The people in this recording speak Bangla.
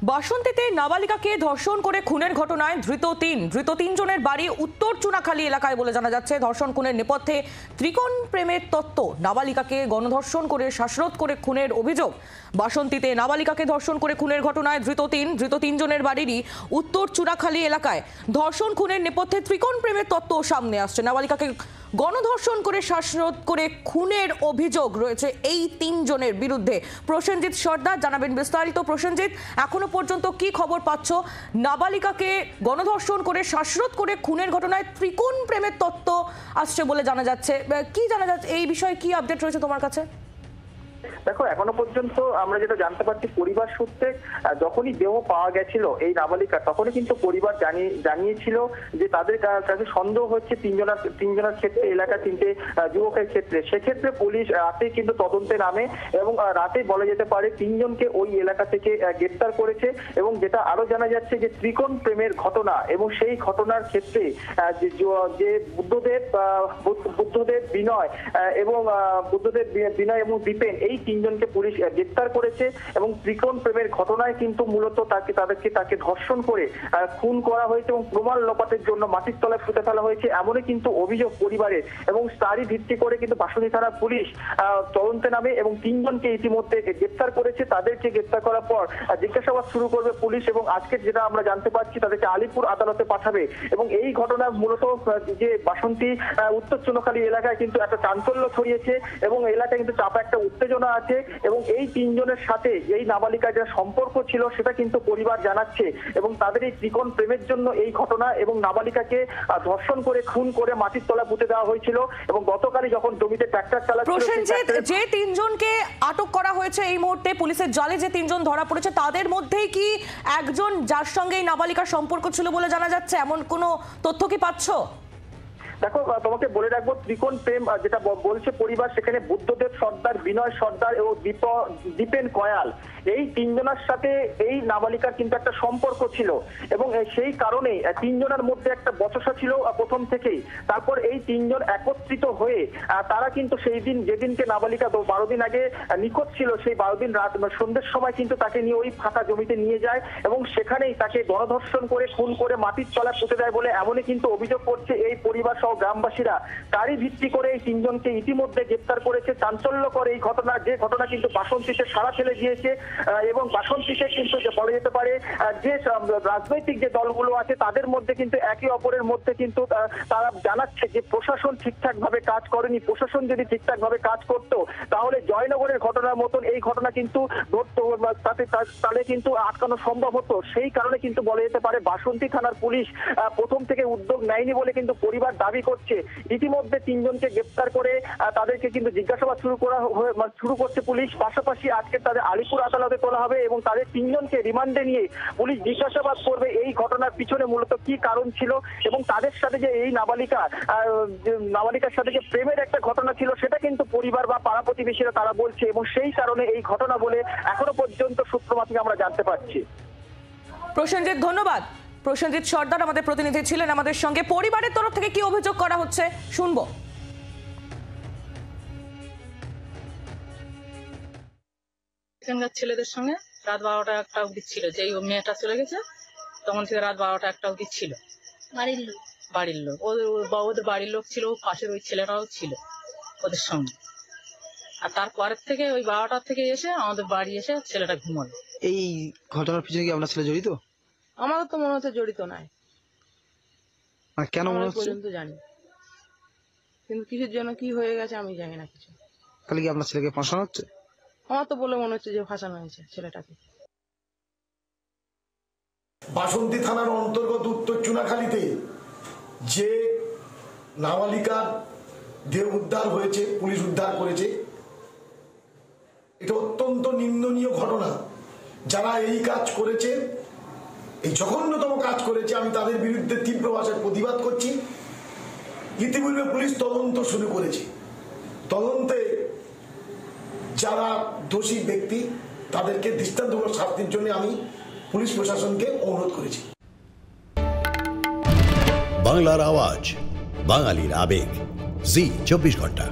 বাসন্তীতে নাবালিকাকে ধর্ষণ করে খুনের ঘটনায় ধৃত তিনজনের বাড়ি উত্তর চুনাখালী এলাকায় বলে জানা যাচ্ছে। ধর্ষণ খুনের নেপথ্যে ত্রিকোণ প্রেমের তত্ত্ব। নাবালিকাকে গণধর্ষণ করে শ্বাসরোধ করে খুনের অভিযোগ। বাসন্তীতে নাবালিকাকে ধর্ষণ করে খুনের ঘটনায় ধৃত তিনজনের বাড়িরই উত্তর চুনাখালী এলাকায় ধর্ষণ খুনের নেপথ্যে ত্রিকোণ প্রেমের তত্ত্ব সামনে আসছে। নাবালিকাকে গণধর্ষণ করে শ্বাসরোধ করে খুনের অভিযোগ রয়েছে এই তিনজনের বিরুদ্ধে। প্রসেনজিৎ সর্দার জানাবেন বিস্তারিত। প্রসেনজিৎ, এখনো পর্যন্ত কি খবর পাচ্ছ? নাবালিকাকে গণধর্ষণ করে শ্বাসরোধ করে খুনের ঘটনায় ত্রিকোণ প্রেমের তত্ত্ব আসছে বলে জানা যাচ্ছে। কি জানা যাচ্ছে এই বিষয়ে, কি আপডেট রয়েছে তোমার কাছে? দেখো, এখনো পর্যন্ত আমরা যেটা জানতে পারছি, পরিবার সূত্রে যখনই দেহ পাওয়া গেছিল এই নাবালিকা, তখনই কিন্তু পরিবার জানিয়েছিল যে তাদের কাছে সন্দেহ হচ্ছে তিনজনের ক্ষেত্রে, এলাকা তিনটে যুবকের ক্ষেত্রে। সেক্ষেত্রে পুলিশ রাতেই কিন্তু তদন্তে নামে এবং রাতে বলা যেতে পারে তিনজনকে ওই এলাকা থেকে গ্রেপ্তার করেছে। এবং যেটা আরো জানা যাচ্ছে যে ত্রিকোণ প্রেমের ঘটনা, এবং সেই ঘটনার ক্ষেত্রে যে বুদ্ধদেব বিনয় এবং দীপেন, এই তিনজনকে পুলিশ গ্রেপ্তার করেছে। এবং ত্রিকোণ প্রেমের ঘটনায় কিন্তু মূলত তাকে ধর্ষণ করে খুন করা হয়েছে এবং প্রমাণ লোপাটের জন্য মাটির তলায় পুঁতে ফেলা হয়েছে, এমনই কিন্তু অভিযোগ পরিবারের। এবং তারই ভিত্তি করে কিন্তু বাসন্তী থানার পুলিশ তদন্তে নামে এবং তিনজনকে ইতিমধ্যে গ্রেপ্তার করেছে। তাদেরকে গ্রেপ্তার করার পর জিজ্ঞাসাবাদ শুরু করবে পুলিশ, এবং আজকে যেটা আমরা জানতে পারছি তাদেরকে আলিপুর আদালতে পাঠাবে। এবং এই ঘটনা মূলত যে বাসন্তী উত্তর চুনাখালী এলাকায় কিন্তু একটা চাঞ্চল্য ছড়িয়েছে এবং এলাকায় কিন্তু চাপা একটা উত্তেজনা আছে। এবং এই তিনজনের সাথে এই নাবালিকার যে সম্পর্ক ছিল সেটা কিন্তু পরিবার জানাচ্ছে। এবং তাদের এই ত্রিকোণ প্রেমের জন্য এই ঘটনা, এবং নাবালিকাকে ধর্ষণ করে খুন করে মাটির তলায় পুঁতে দেওয়া হয়েছিল। এবং গতকালই যখন জমিতে ট্রাক্টর চালাচ্ছিল, যে তিনজনকে আটক করা হয়েছে এই মুহূর্তে পুলিশের জালে, যে তিনজন ধরা পড়েছে তাদের মধ্যেই কি একজন যার সঙ্গে এই নাবালিকার সম্পর্ক ছিল বলে জানা যাচ্ছে? এমন কোনো তথ্য কি পাচ্ছ? দেখো, তোমাকে বলে রাখবো, ত্রিকোণ প্রেম যেটা বলছে পরিবার, সেখানে বুদ্ধদেব সর্দার, বিনয় সর্দার এবং দীপেন কয়াল, এই তিনজনের সাথে এই নাবালিকার কিন্তু একটা সম্পর্ক ছিল। এবং সেই কারণে তিনজনের মধ্যে একটা বচসা ছিল প্রথম থেকেই। তারপর এই তিনজন একত্রিত হয়ে তারা কিন্তু সেই দিন, যেদিনকে নাবালিকা 12 দিন আগে নিখোঁজ ছিল, সেই 12 দিন রাত সন্ধ্যের সময় কিন্তু তাকে নিয়ে ওই ফাঁকা জমিতে নিয়ে যায় এবং সেখানেই তাকে গণধর্ষণ করে খুন করে মাটির তলায় পুঁতে দেয় বলে এমনই কিন্তু অভিযোগ করছে এই পরিবার সহ গ্রামবাসীরা। তারই ভিত্তি করে এই তিনজনকে ইতিমধ্যে গ্রেপ্তার করেছে। চাঞ্চল্যকর এই ঘটনা, যে ঘটনা কিন্তু বাসন্তীতে সাড়া ফেলে দিয়েছে। এবং বাসন্তীতে কিন্তু বলা যেতে পারে যে রাজনৈতিক যে দলগুলো আছে তাদের মধ্যে কিন্তু একে অপরের মধ্যে কিন্তু তারা জানাচ্ছে যে প্রশাসন ঠিকঠাক ভাবে কাজ করেনি। প্রশাসন যদি ঠিকঠাক ভাবে কাজ করতো তাহলে জয়নগরের ঘটনার মতন এই ঘটনা কিন্তু তাহলে কিন্তু আটকানো সম্ভব হতো। সেই কারণে কিন্তু বলা যেতে পারে বাসন্তী থানার পুলিশ প্রথম থেকে উদ্যোগ নেয়নি বলে কিন্তু পরিবার দাবি করছে। ইতিমধ্যে তিনজনকে গ্রেপ্তার করে তাদেরকে কিন্তু জিজ্ঞাসাবাদ শুরু করছে পুলিশ। পাশাপাশি আজকে তাদের আলিপুর আদালতে তোলা হবে এবং তাদের তিনজনকে রিমান্ডে নিয়ে পুলিশ জিজ্ঞাসাবাদ করবে এই ঘটনার পিছনে মূলত কি কারণ ছিল এবং তাদের সাথে যে এই নাবালিকার সাথে যে প্রেমের একটা ঘটনা ছিল সেটা কিন্তু পরিবার বা পাড়া প্রতিবেশীরা তারা বলছে, এবং সেই কারণে এই ঘটনা বলে এখনো পর্যন্ত সূত্র মাফিক আমরা জানতে পারছি। প্রসেনজিৎ, ধন্যবাদ। প্রসেনজিৎ সর্দার আমাদের প্রতিনিধি ছিলেন আমাদের সঙ্গে। পরিবারের তরফ থেকে কি অভিযোগ করা হচ্ছে শুনবো। এখানকার ছেলেদের সঙ্গে রাত 12টা 1টা অবধি ছিল। যেই মেয়েটা চলে গেছে তখন থেকে রাত 12টা 1টা অবধি ছিল। বাড়ির লোক ওদের বাড়ির লোক ছিল, পাশের ওই ছেলেটাও ছিল ওদের সঙ্গে। আর তারপরের থেকে ওই 12টা থেকে এসে আমাদের বাড়ি এসে ছেলেটা ঘুমালো। এই ঘটনার পিছনে কি আপনার ছেলে জড়িত? আমাদের তো মনে হচ্ছে জড়িত নাই। কেন মনে হচ্ছে পর্যন্ত জানি, কিন্তু কিসের জন্য কি হয়ে গেছে আমি জানি না কিছু। তাহলে কি আপনার ছেলেকে ফাঁসানো হচ্ছে? আমার তো বলে মনে হচ্ছে যে ফাঁসানো হয়েছে ছেলেটাকে। বাসন্তী থানার অন্তর্গত উত্তর চুনাখালীতে যে নাবালিকার দেহ উদ্ধার হয়েছে, পুলিশ উদ্ধার করেছে, এটা অত্যন্ত নিন্দনীয় ঘটনা। যারা এই কাজ করেছে, এই জঘন্যতম কাজ করেছে, আমি তাদের বিরুদ্ধে তীব্র ভাষায় প্রতিবাদ করছি। ইতিপূর্বে পুলিশ তদন্ত শুরু করেছে। তদন্তে যারা দোষী ব্যক্তি তাদেরকে দৃষ্টান্তমূলক শাস্তির জন্য আমি পুলিশ প্রশাসনকে অনুরোধ করেছি। বাংলার আওয়াজ, বাঙালির আবেগ, জি 24 ঘন্টা।